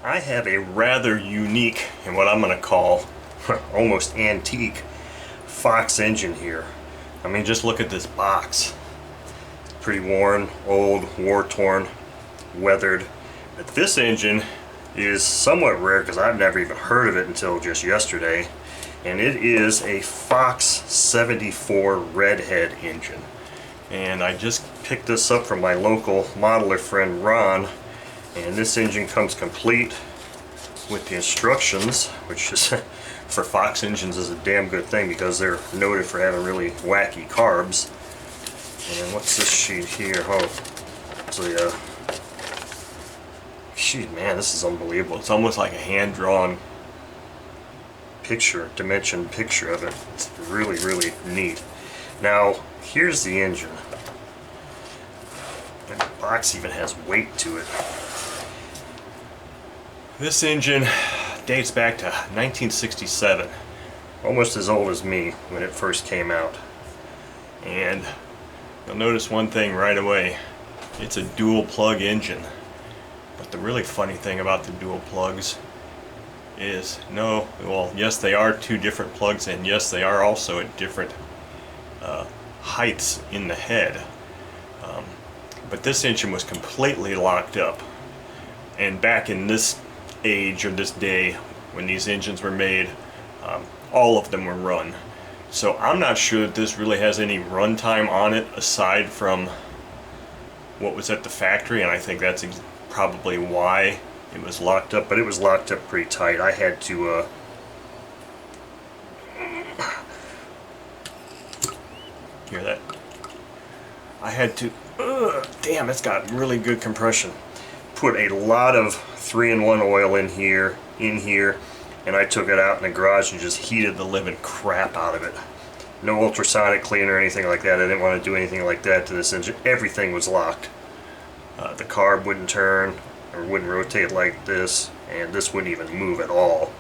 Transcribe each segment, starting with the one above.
I have a rather unique and what I'm going to call almost antique Fox engine here. I mean, just look at this box. It's pretty worn, old, war-torn, weathered. But this engine is somewhat rare because I've never even heard of it until just yesterday. And it is a Fox 74 Redhead engine. And I just picked this up from my local modeler friend Ron. And this engine comes complete with the instructions, which is for Fox engines is a damn good thing because they're noted for having really wacky carbs. And what's this sheet here? Oh, it's a sheet, man, this is unbelievable. It's almost like a hand-drawn picture, dimension picture of it. It's really, really neat. Now, here's the engine. And the box even has weight to it. This engine dates back to 1967, almost as old as me when it first came out. And you'll notice one thing right away. It's a dual plug engine. But the really funny thing about the dual plugs is, yes, they are two different plugs, and yes, they are also at different heights in the head. But this engine was completely locked up. And back in this age or this day when these engines were made, all of them were run. So I'm not sure that this really has any runtime on it aside from what was at the factory, and I think that's probably why it was locked up, but it was locked up pretty tight. I had to hear that? I had to damn, it's got really good compression. Put a lot of 3-in-1 oil in here, and I took it out in the garage and just heated the living crap out of it. No ultrasonic cleaner or anything like that. I didn't want to do anything like that to this engine. Everything was locked. The carb wouldn't turn or wouldn't rotate like this, and this wouldn't even move at all.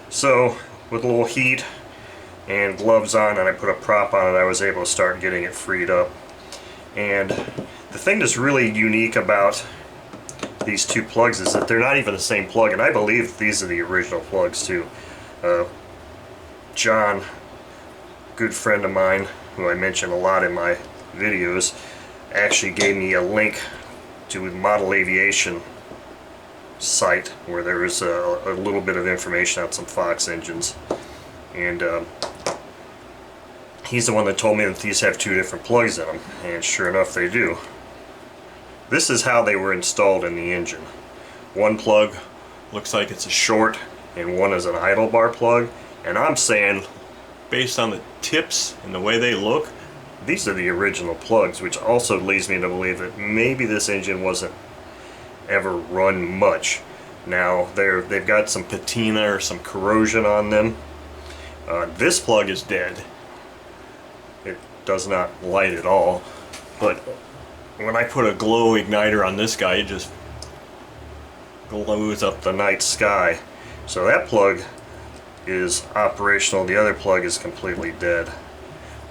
So with a little heat and gloves on, and I put a prop on it, I was able to start getting it freed up. And the thing that's really unique about these two plugs is that they're not even the same plug, and I believe these are the original plugs too. John, good friend of mine who I mention a lot in my videos, actually gave me a link to a Model Aviation site where there is a little bit of information on some Fox engines, and he's the one that told me that these have two different plugs in them, and sure enough they do. This is how they were installed in the engine. One plug looks like it's a short and one is an idle bar plug, and I'm saying, based on the tips and the way they look, these are the original plugs, which also leads me to believe that maybe this engine wasn't ever run much. Now they've got some patina or some corrosion on them. This plug is dead. It does not light at all, but when I put a glow igniter on this guy, it just glows up the night sky. So that plug is operational, the other plug is completely dead.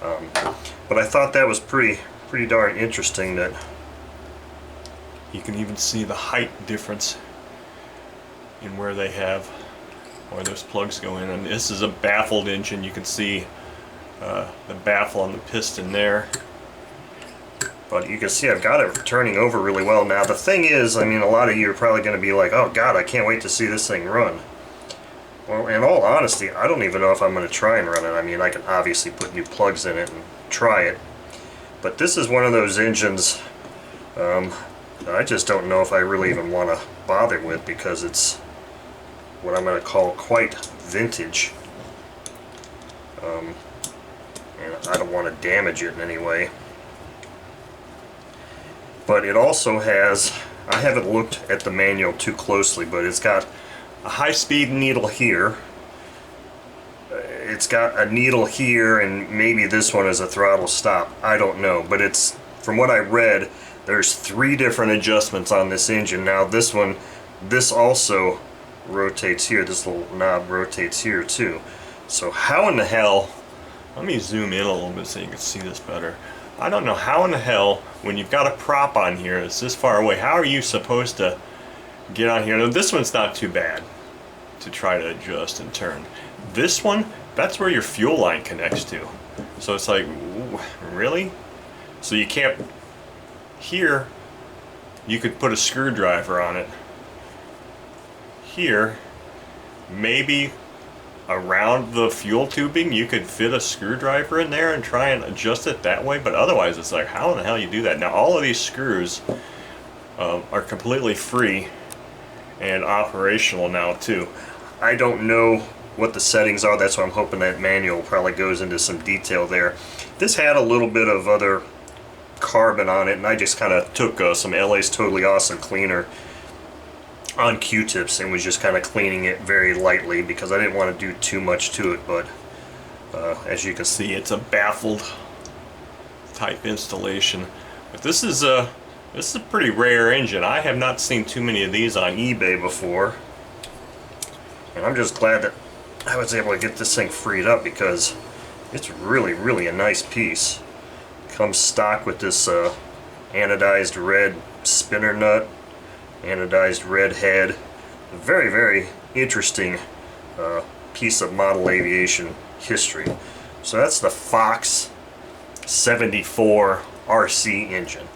But I thought that was pretty darn interesting that you can even see the height difference in where those plugs go in. And this is a baffled engine. You can see the baffle on the piston there. But you can see I've got it turning over really well. Now the thing is, I mean, a lot of you are probably going to be like, oh God, I can't wait to see this thing run. Well, in all honesty, I don't even know if I'm going to try and run it. I mean, I can obviously put new plugs in it and try it. But this is one of those engines I just don't know if I really even want to bother with, because it's what I'm going to call quite vintage. And I don't want to damage it in any way. But it also has, I haven't looked at the manual too closely, but it's got a high-speed needle here. It's got a needle here, and maybe this one is a throttle stop. I don't know, but it's, from what I read, there's 3 different adjustments on this engine. Now this one, this also rotates here. This little knob rotates here too. So how in the hell, let me zoom in a little bit so you can see this better. I don't know how in the hell, when you've got a prop on here that's this far away, how are you supposed to get on here. Now this one's not too bad to try to adjust and turn. This one, that's where your fuel line connects to. So it's like, ooh, really? So you can't, here, you could put a screwdriver on it. Here, maybe around the fuel tubing, you could fit a screwdriver in there and try and adjust it that way, but otherwise it's like, how in the hell you do that? Now all of these screws are completely free and operational now too. I don't know what the settings are, that's why I'm hoping that manual probably goes into some detail there. This had a little bit of other carbon on it, and I just kind of took some LA's Totally Awesome cleaner on Q-tips and was just kind of cleaning it very lightly because I didn't want to do too much to it. But as you can see, it's a baffled type installation. But this is a pretty rare engine. I have not seen too many of these on eBay before, and I'm just glad that I was able to get this thing freed up because it's really a nice piece. Comes stock with this anodized red spinner nut, anodized Redhead. A very interesting piece of model aviation history. So that's the Fox 74 RC engine.